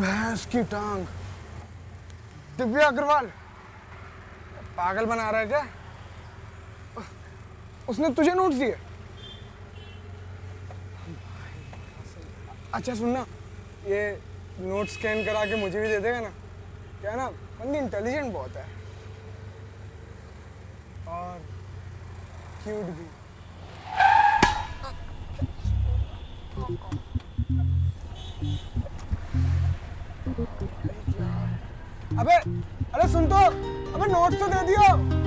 भैंस की टांग। दिव्या अग्रवाल पागल बना रहा है क्या? उसने तुझे नोट्स दिए? अच्छा सुनना, ये नोट स्कैन करा के मुझे भी दे देगा ना? क्या ना, बंदी इंटेलिजेंट बहुत है और क्यूट भी। अबे अरे सुन तो, अबे नोट्स तो दे दियो।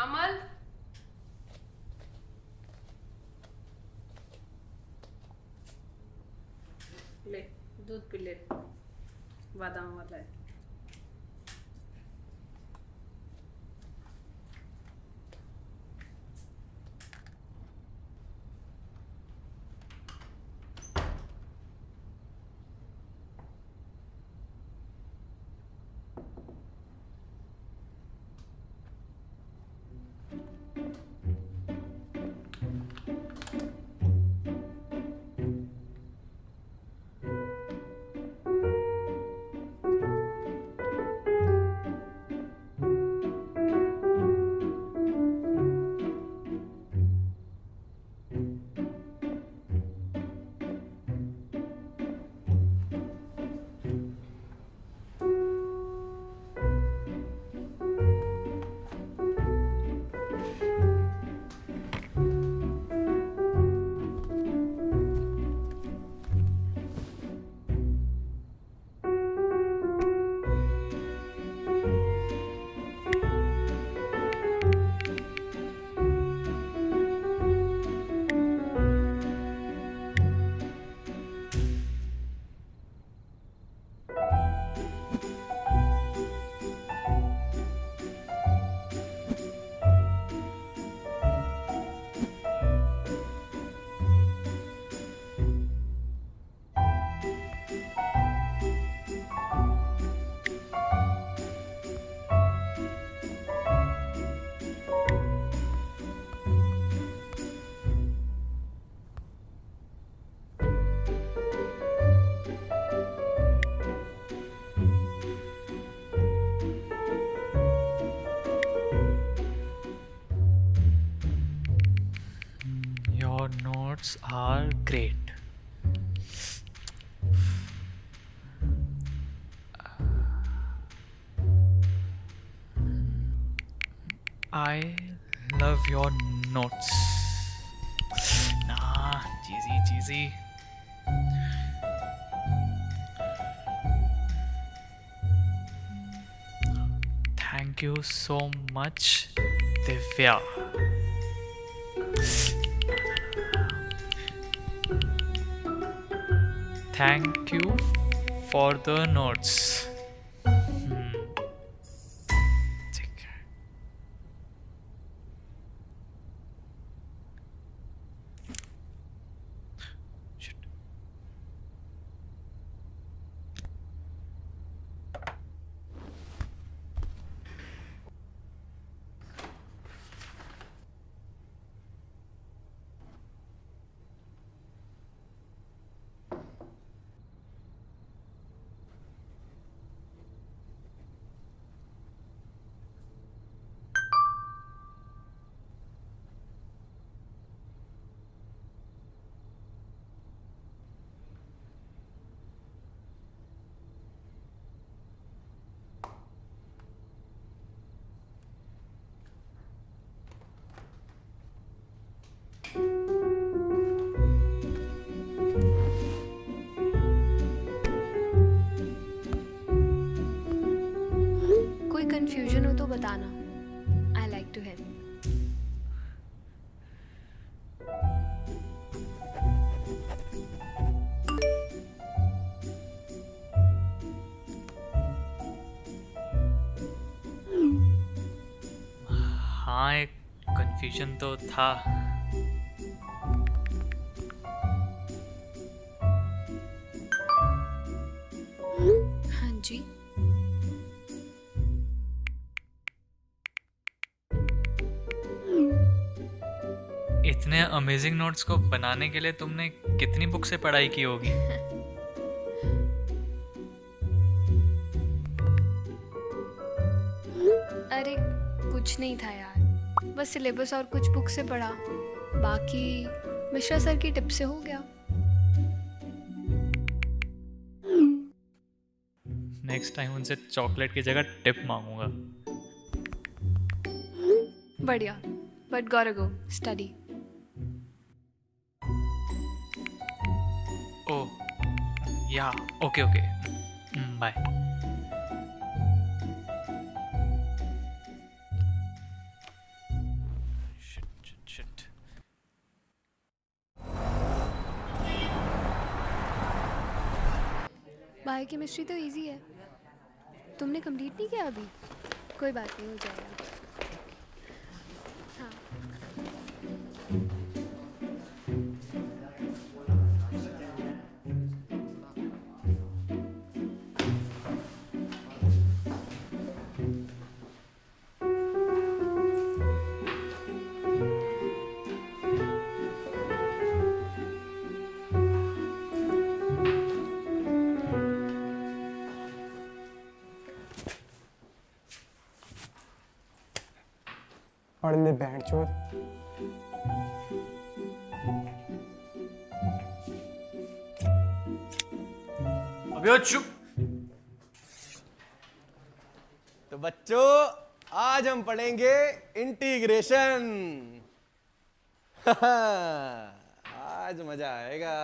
अमल, ले दूध पी ले, बादाम वाला है। Your notes are great. I love your notes. Nah, cheesy. Thank you so much, Divya. Thank you for the notes. ठीक है. Shit. कोई कंफ्यूजन हो तो बताना, आई लाइक टू हेल्प। हाँ, एक कंफ्यूजन तो था। हाँ जी। इतने अमेजिंग नोट्स को बनाने के लिए तुमने कितनी बुक से पढ़ाई की होगी? अरे कुछ नहीं था यार, बस सिलेबस और कुछ बुक से पढ़ा, बाकी मिश्रा सर की टिप से हो गया। नेक्स्ट टाइम उनसे चॉकलेट की जगह टिप मांगूंगा। बढ़िया, but got go study. Oh yeah, okay okay, bye. Shit. Biochemistry तो इजी है, तुमने कंप्लीट नहीं किया अभी? कोई बात नहीं, हो जाएगा। हाँ। पढ़ ले बैंड चोद। अबे चुप। तो बच्चों, आज हम पढ़ेंगे इंटीग्रेशन। आज मजा आएगा।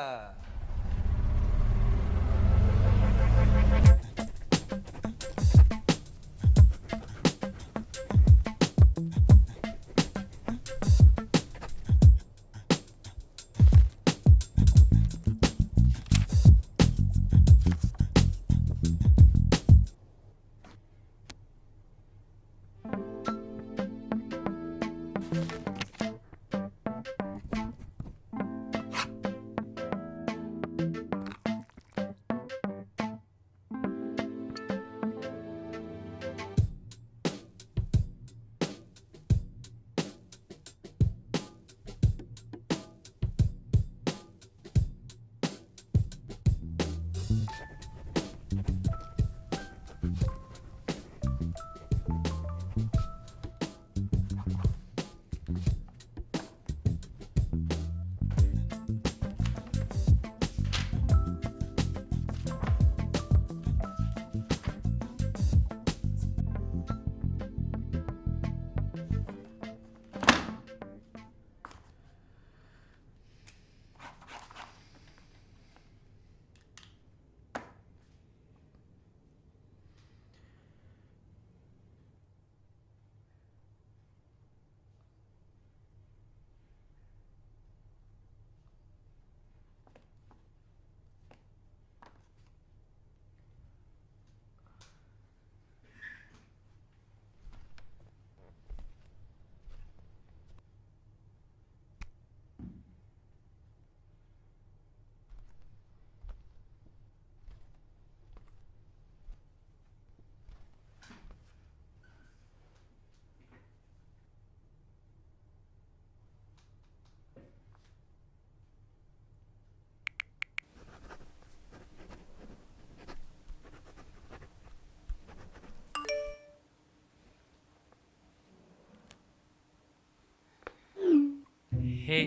हे,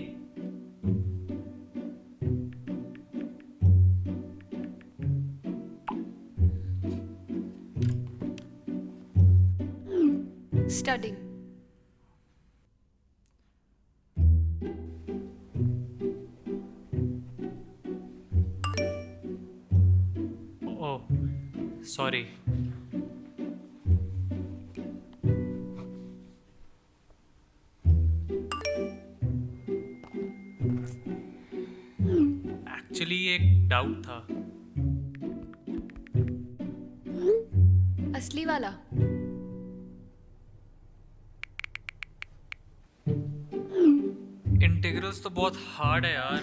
स्टडिंग। Oh sorry. एक्चुअली एक डाउट था। असली वाला? इंटीग्रल्स तो बहुत हार्ड है यार.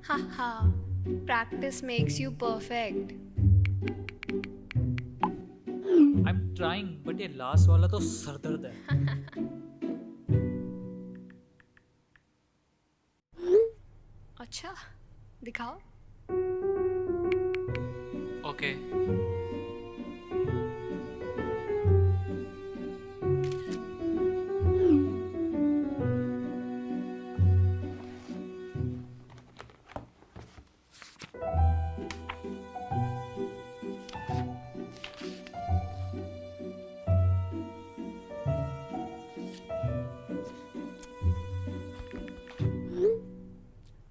Haha, practice makes you perfect. I'm trying, but ये लास्ट वाला तो सरदर्द है. अच्छा, दिखाओ. Okay.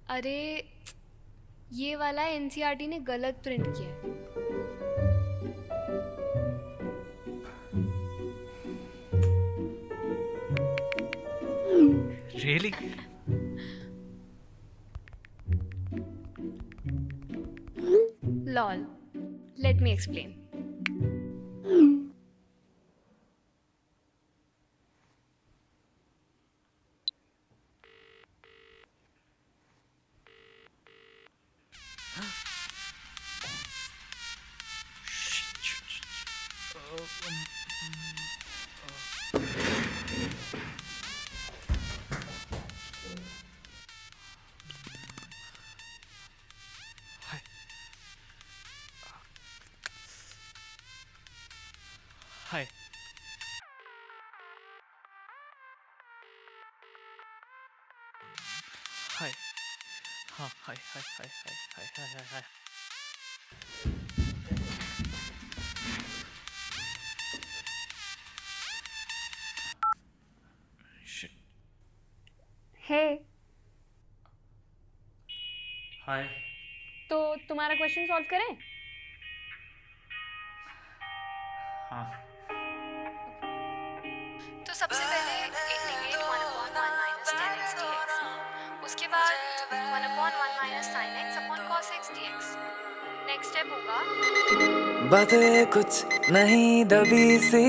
अरे ये वाला एनसीईआरटी ने गलत प्रिंट किया है. Really? Lol. Let me explain. Hi. Hi. हाँ, hi. Shit. Hey, Hi. तो तुम्हारा क्वेश्चन सॉल्व करें? हाँ. तो सबसे पहले integrate 1/1 minus tan x dx. उसके बाद 1/1 minus sin x upon cos x dx. Next step होगा बातें कुछ नहीं दबी सी,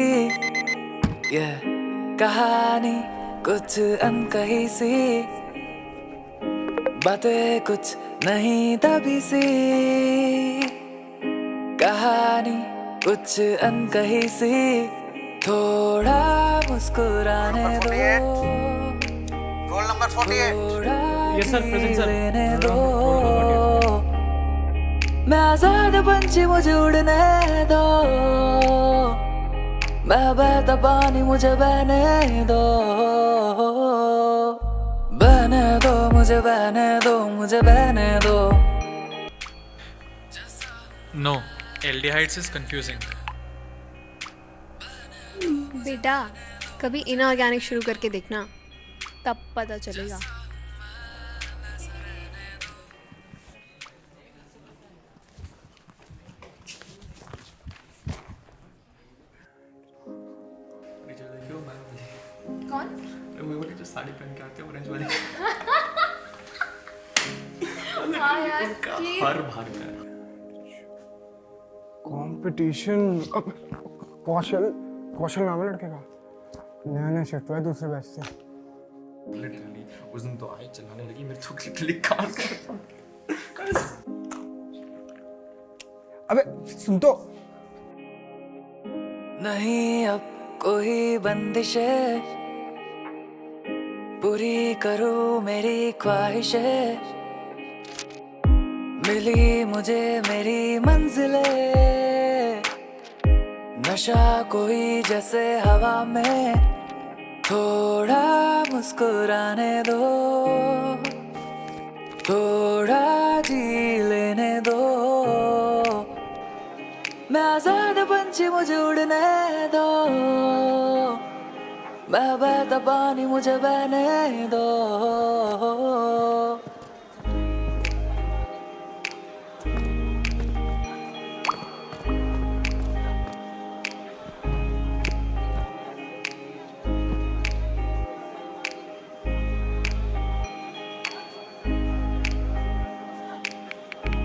ये कहानी कुछ अनकही सी. बातें कुछ नहीं दबी सी, कहानी कुछ अनकही सी. थोड़ा मुस्कुराने दो, रोल नंबर 48. थोड़ा Yes, sir. Present, sir. लेने दो. मैं आजाद पंछी मुझे उड़ने दो, मैं बहता पानी मुझे बहने दो. बहने दो मुझे, बहने दो मुझे, बहने दो. No, aldehydes is confusing. बेटा कभी इनऑर्गेनिक शुरू करके देखना, तब पता चलेगा. कौन? वो वाली जो साड़ी पहन के आते हैं ऑरेंज वाली. हाँ यार, प्लीज. हर भाग में. कंपटीशन. कौशल नाम है लड़के का. नया शिफ्ट हुआ है दूसरे बैच से. लिटरली उस दिन तो आई चलाने लगी, मेरे तो लिटरली कान करता. अबे सुन तो. नहीं अब कोई बंदिशें, पूरी करूं मेरी ख्वाहिशें. मिली मुझे मेरी मंजिलें, नशा कोई जैसे हवा में. थोड़ा मुस्कुराने दो, थोड़ा जी लेने दो. मैं आजाद पंछी मुझे उड़ने दो, मैं बहता पानी मुझे बहने दो.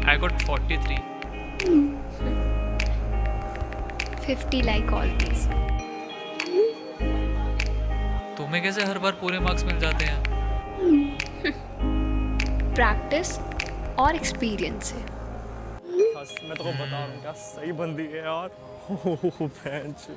I got 43. 50 like always. तुम्हें कैसे हर बार पूरे मार्क्स मिल जाते हैं? प्रैक्टिस और एक्सपीरियंस है। बस मैं तो बता रहा हूँ क्या सही बंदी है यार। बेंच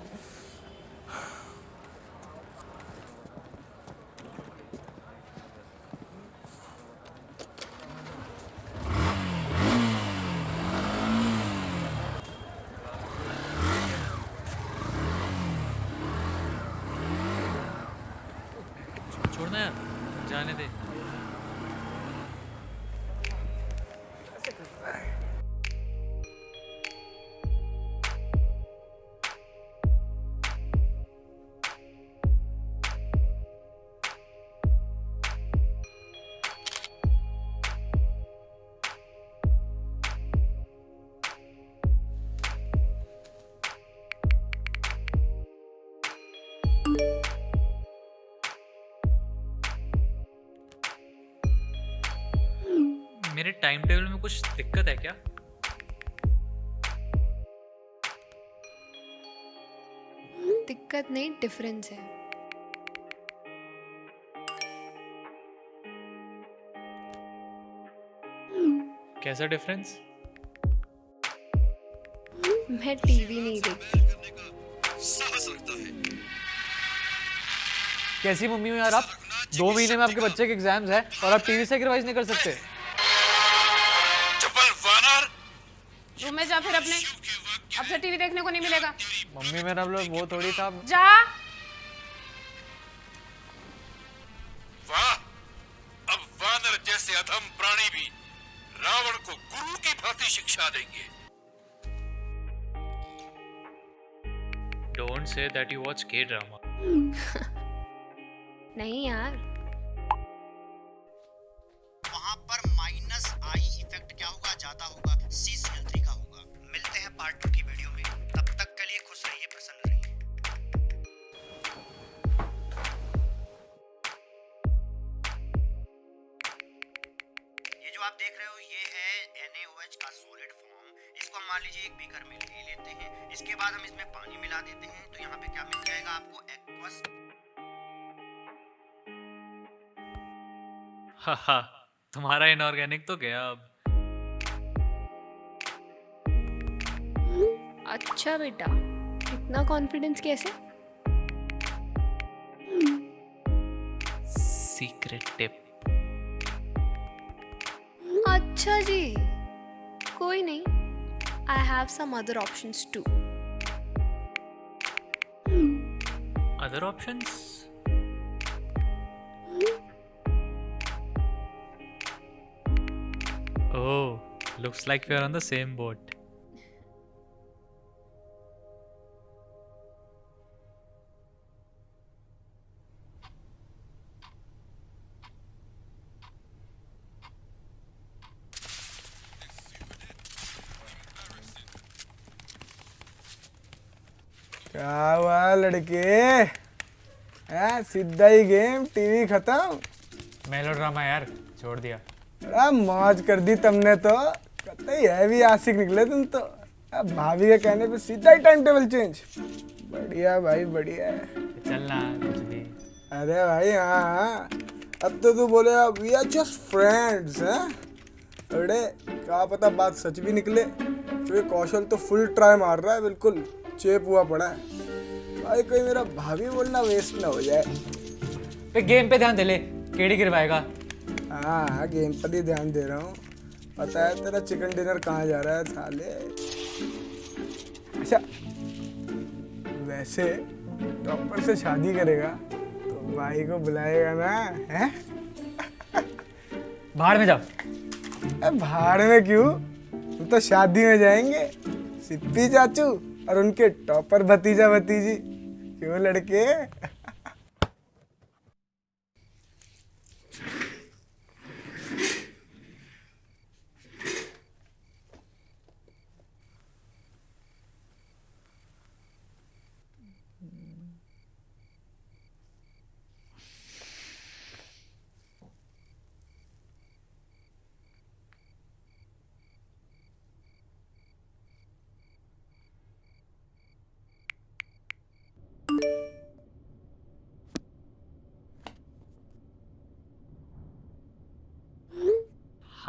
छोड़ना यार, जाने दे। मेरे टाइम टेबल में कुछ दिक्कत है क्या? दिक्कत नहीं, डिफरेंस है। कैसा डिफरेंस? मैं टीवी नहीं देखती। कैसी मम्मी हो यार आप? 2 महीने में आपके बच्चे के एग्जाम्स हैं और आप टीवी से रिवाइज नहीं कर सकते? रूम में जा फिर अपने, अब से टीवी देखने को नहीं मिलेगा। मम्मी मेरा वो थोड़ी था। जा। वाह, अब वानर जैसे अधम प्राणी भी रावण को गुरु की भांति शिक्षा देंगे। Don't say that you watch के ड्रामा। नहीं यार, वहां पर माइनस आई इफेक्ट क्या होगा? ज्यादा होगा, C/L3 का होगा। मिलते हैं पार्ट 2 की वीडियो में, तब तक के लिए खुश रहिए, प्रसन्न रहिए। ये जो आप देख रहे हो ये है NaOH का सॉलिड फॉर्म। इसको मान लीजिए एक बीकर में ले लेते हैं, इसके बाद हम इसमें पानी मिला देते हैं, तो यहाँ पे क्या मिल जाएगा आपको? एक्वस। हा, तुम्हारा इनऑर्गेनिक तो गया अब। अच्छा बेटा, इतना कॉन्फिडेंस कैसे? Secret tip. अच्छा जी, कोई नहीं, I have some other options too. Other options? Oh, looks like we are on the same boat. क्या हुआ लड़के? सीधा ही गेम, टीवी खत्म। मेलोड्रामा यार, छोड़ दिया। बड़ा मौज कर दी तुमने तो। कतई हैवी आशिक निकले तुम तो। अब भाभी के कहने पे सीधा ही टाइम टेबल चेंज। बढ़िया भाई, बढ़िया। चलना कुछ भी। अरे भाई हाँ, अब तो तू बोले वी आर जस्ट फ्रेंड्स हैं। अरे क्या पता बात सच भी निकले। तो ये कौशल तो फुल ट्राई मार रहा है, बिल्कुल चेप हुआ पड़ा है भाई। कोई मेरा भाभी बोलना वेस्ट ना हो जाए। पे गेम पे ध्यान दे ले, केड़ी गिरवाएगा। हाँ, गेम पर ही ध्यान दे रहा हूँ। पता है तेरा चिकन डिनर कहाँ जा रहा है साले? अच्छा, वैसे टॉपर से शादी करेगा तो भाई को बुलाएगा ना? हैं? बाहर में जाओ। भाड़ में क्यों? हम तो शादी में जाएंगे, सिप्पी चाचू और उनके टॉपर भतीजा भतीजी। क्यों लड़के?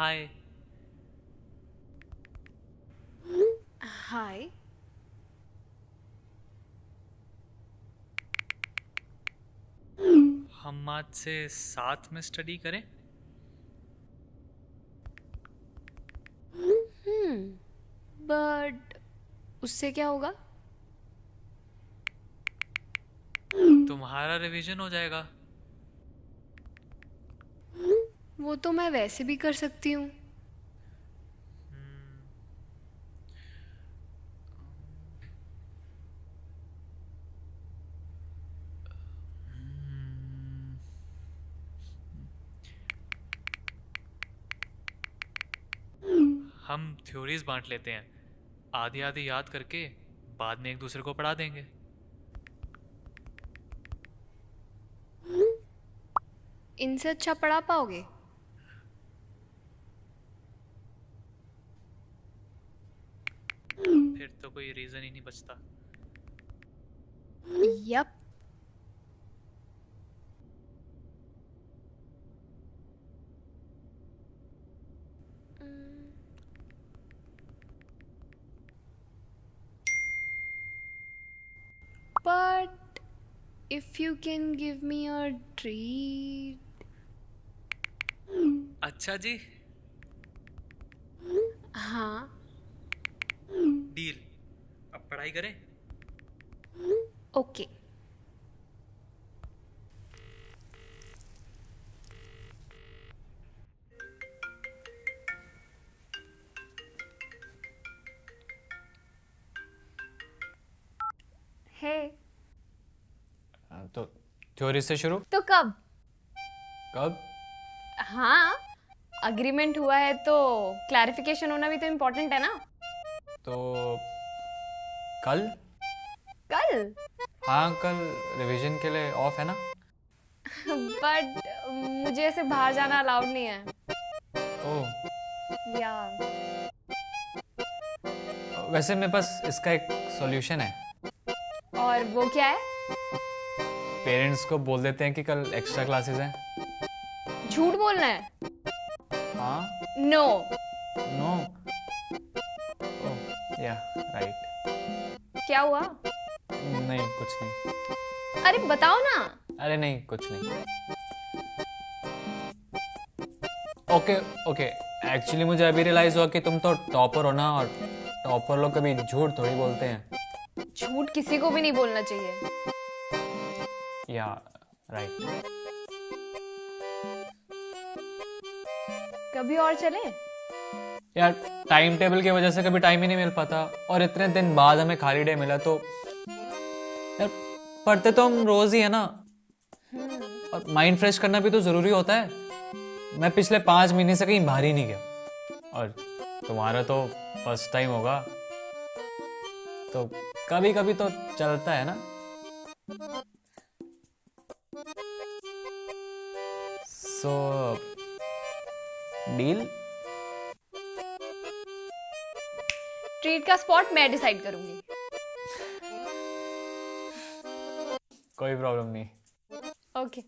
हाय। हाय। हम आज से साथ में स्टडी करें? बट उससे क्या होगा? तुम्हारा रिवीजन हो जाएगा। वो तो मैं वैसे भी कर सकती हूँ। हम थ्योरीज बांट लेते हैं, आधी आधी याद करके बाद में एक दूसरे को पढ़ा देंगे। इनसे अच्छा पढ़ा पाओगे? फिर तो कोई रीजन ही नहीं बचता। Yup. But if you can give me a treat. अच्छा जी, हाँ। डील। अब पढ़ाई करें। ओके। हे। तो थ्योरी से शुरू। तो कब? कब? हाँ, अग्रीमेंट हुआ है तो क्लैरिफिकेशन होना भी तो इम्पोर्टेंट है ना। तो कल? कल? हाँ, कल रिवीजन के लिए ऑफ है ना? बट मुझे ऐसे बाहर जाना अलाउड नहीं है। ओह, या वैसे मेरे पास इसका एक सॉल्यूशन है। और वो क्या है? पेरेंट्स को बोल देते हैं कि कल एक्स्ट्रा क्लासेस हैं। झूठ बोलना है? हाँ? नो। नो? ओह, या राइट। क्या हुआ? नहीं, कुछ नहीं। अरे बताओ ना। अरे नहीं, कुछ नहीं। ओके ओके, एक्चुअली मुझे अभी रियलाइज हुआ कि तुम तो टॉपर हो ना, और टॉपर लोग कभी झूठ थोड़ी बोलते हैं। झूठ किसी को भी नहीं बोलना चाहिए। या राइट। कभी और चले? यार, टाइम टेबल की वजह से कभी टाइम ही नहीं मिल पाता, और इतने दिन बाद हमें खाली डे मिला तो यार, पढ़ते तो हम रोज ही है ना, और माइंड फ्रेश करना भी तो जरूरी होता है। मैं पिछले 5 महीने से कहीं बाहर ही नहीं गया, और तुम्हारा तो फर्स्ट टाइम होगा, तो कभी कभी तो चलता है ना। सो डील? ट्रीट का स्पॉट मैं डिसाइड करूंगी। कोई प्रॉब्लम नहीं। Okay.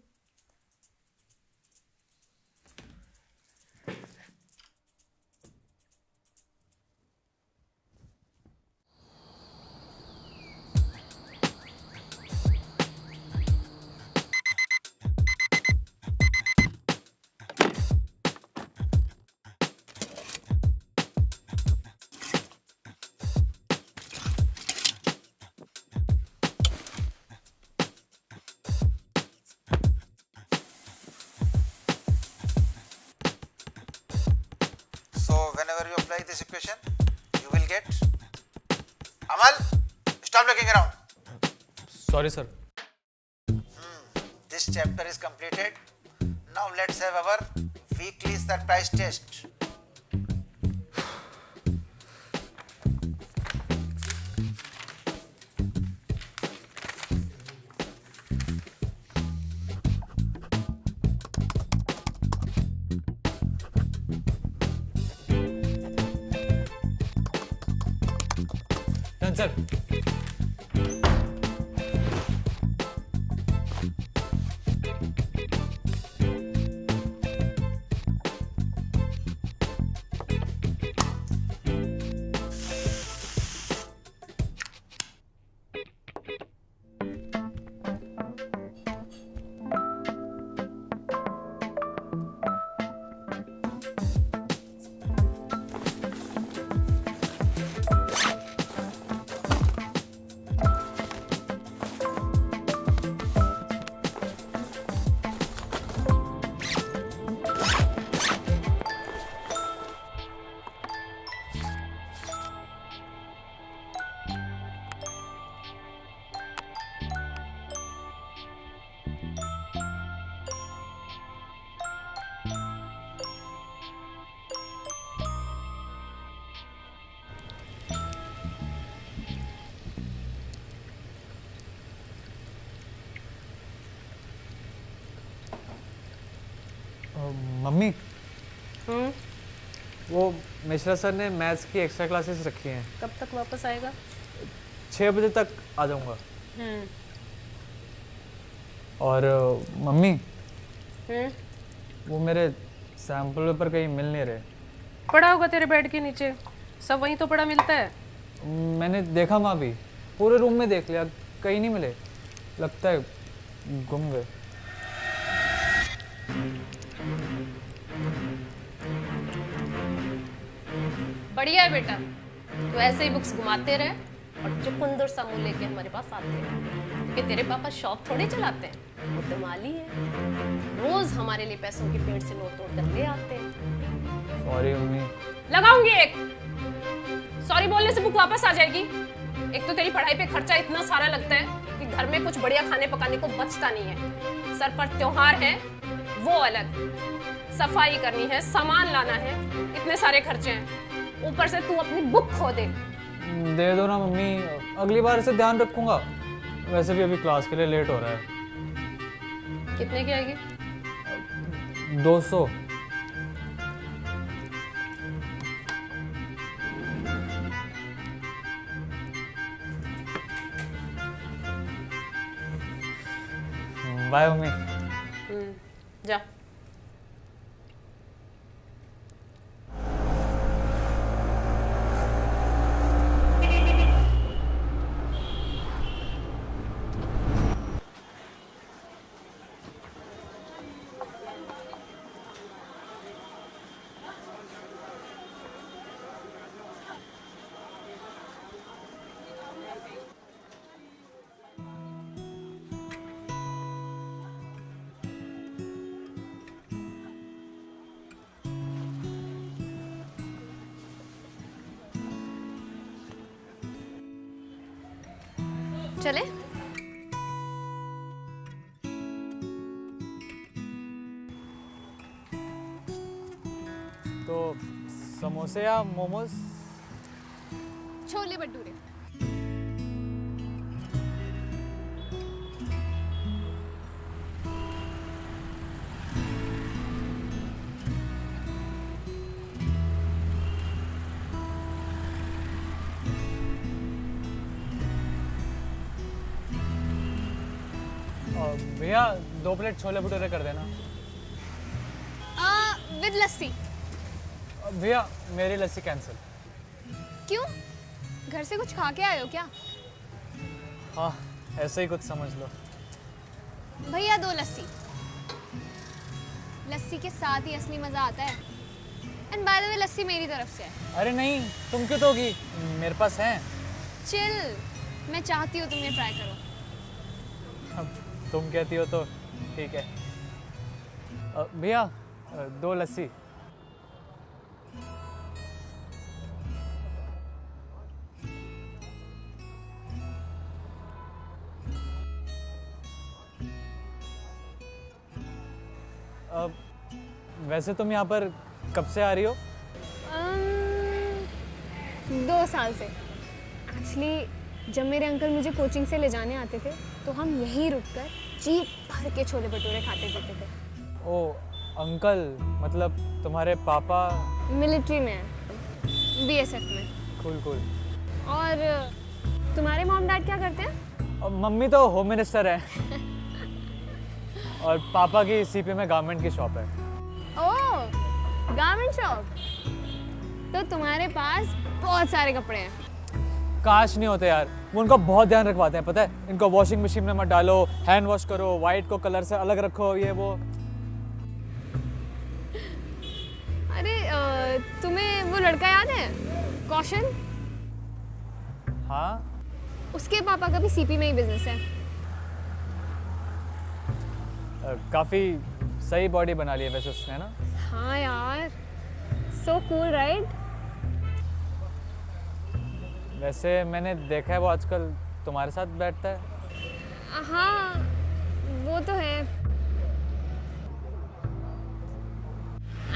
So whenever you apply this equation, you will get. Amal, stop looking around. Sorry sir. This chapter is completed. Now let's have our weekly surprise test. Done sir. Mummy, वो Mishra sir ने maths की extra classes रखी हैं। कब तक वापस आएगा? 6 बजे तक आ जाऊंगा। और मम्मी, वो मेरे सैम्पल पेपर कहीं मिल नहीं रहे। पड़ा होगा तेरे बेड के नीचे, सब वहीं तो पड़ा मिलता है। मैंने देखा माँ भी, पूरे रूम में देख लिया, कहीं नहीं मिले। लगता है गुम गए। बढ़िया है बेटा, तू ऐसे ही बुक्स घुमाते रहे और चुकंदर समूह लेके हमारे पास आते रहे, क्योंकि तेरे पापा शॉप थोड़े चलाते हैं, वो तो माली है। रोज हमारे लिए पैसों के पेड़ से नोट तोड़ कर ले आते हैं। Sorry mummy. लगाऊंगी एक। सॉरी बोलने से बुक वापस आ जाएगी। एक तो तेरी पढ़ाई पे खर्चा इतना सारा लगता है कि घर में कुछ बढ़िया खाने पकाने को बचता नहीं है। सर पर त्योहार है वो अलग, सफाई करनी है, सामान लाना है, इतने सारे खर्चे हैं। ऊपर से तू अपनी बुक खो दे दो ना मम्मी, अगली बार से ध्यान रखूंगा। वैसे भी अभी क्लास के लिए लेट हो रहा है। कितने की आएगी? 200। Bye mummy. जा। चले? तो समोसे या मोमोज? छोले भटूरे। भैया 2 प्लेट छोले भटूरे कर देना। विद लस्सी। भैया मेरी लस्सी कैंसिल। क्यों? घर से कुछ खा के आए हो क्या? हाँ, ऐसे ही कुछ समझ लो। भैया 2 लस्सी। लस्सी के साथ ही असली मजा आता है। एंड बाय द वे लस्सी मेरी तरफ से है। अरे नहीं, तुम क्यों दोगी? मेरे पास है। चिल, मैं चाहती हूँ तुम ये ट्राई करो। अब तुम कहती हो तो ठीक है। भैया 2 लस्सी। वैसे तुम यहाँ पर कब से आ रही हो? 2 साल से। एक्चुअली जब मेरे अंकल मुझे कोचिंग से ले जाने आते थे तो हम यहीं रुककर जीप भर के छोले भटूरे खाते पीते थे। ओ अंकल, मतलब तुम्हारे पापा? मिलिट्री में है, बीएसएफ में। Cool cool. और तुम्हारे मॉम डैड क्या करते हैं? मम्मी तो होम मिनिस्टर है और पापा की सीपी में गारमेंट की शॉप है। ओह, गारमेंट शॉप। तो तुम्हारे पास बहुत सारे कपड़े हैं। काश नहीं होते यार, वो उनका बहुत ध्यान रखवाते हैं, पता है? इनको वॉशिंग मशीन में मत डालो, हैंड वॉश करो, वाइट को कलर से अलग रखो, ये वो। अरे तुम्हें वो लड़का याद है, कौशल? हाँ, उसके पापा का भी सीपी में ही बिजनेस है। काफी सही बॉडी बना ली है वैसे उसने ना। हाँ यार, सो कूल राइट? वैसे मैंने देखा है वो आजकल तुम्हारे साथ बैठता है। हाँ, वो तो है।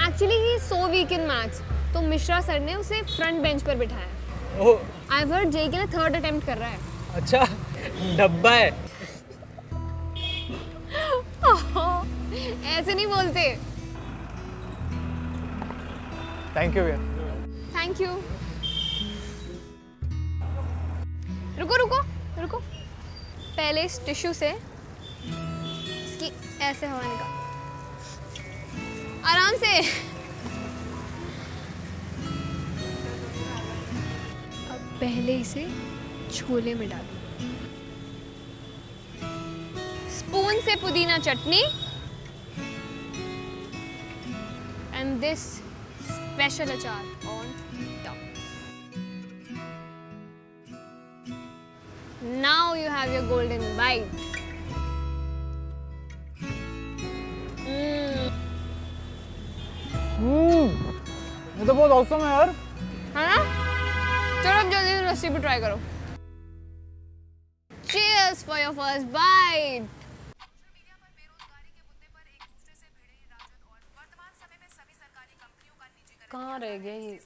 Actually he so weak in maths, तो मिश्रा सर ने उसे फ्रंट बेंच पर बिठाया। ओह आई हैव हर्ड जेई के लिए 3rd अटेम्प्ट कर रहा है। अच्छा, डब्बा है। ऐसे नहीं बोलते। थैंक यू भैया। Thank you. रुको रुको रुको, पहले इस टिश्यू से इसकी ऐसे हवा निकाल, आराम से। अब पहले इसे छोले में डालो, स्पून से पुदीना चटनी एंड दिस स्पेशल अचार on top. Now you have your golden bite. ये तो बहुत औसम है यार। है ना? चलो अब जल्दी से लस्सी भी ट्राई करो। Cheers for your first bite. कहाँ रह गया ये?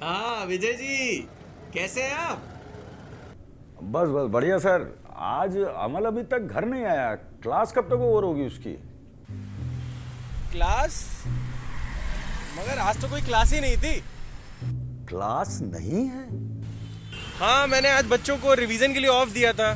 हाँ विजय जी, कैसे हैं आप? बस बस बढ़िया सर। आज अमल अभी तक घर नहीं आया, क्लास कब तक ओवर होगी उसकी? क्लास? मगर आज तो कोई क्लास ही नहीं थी। क्लास नहीं है? हाँ, मैंने आज बच्चों को रिवीजन के लिए ऑफ दिया था।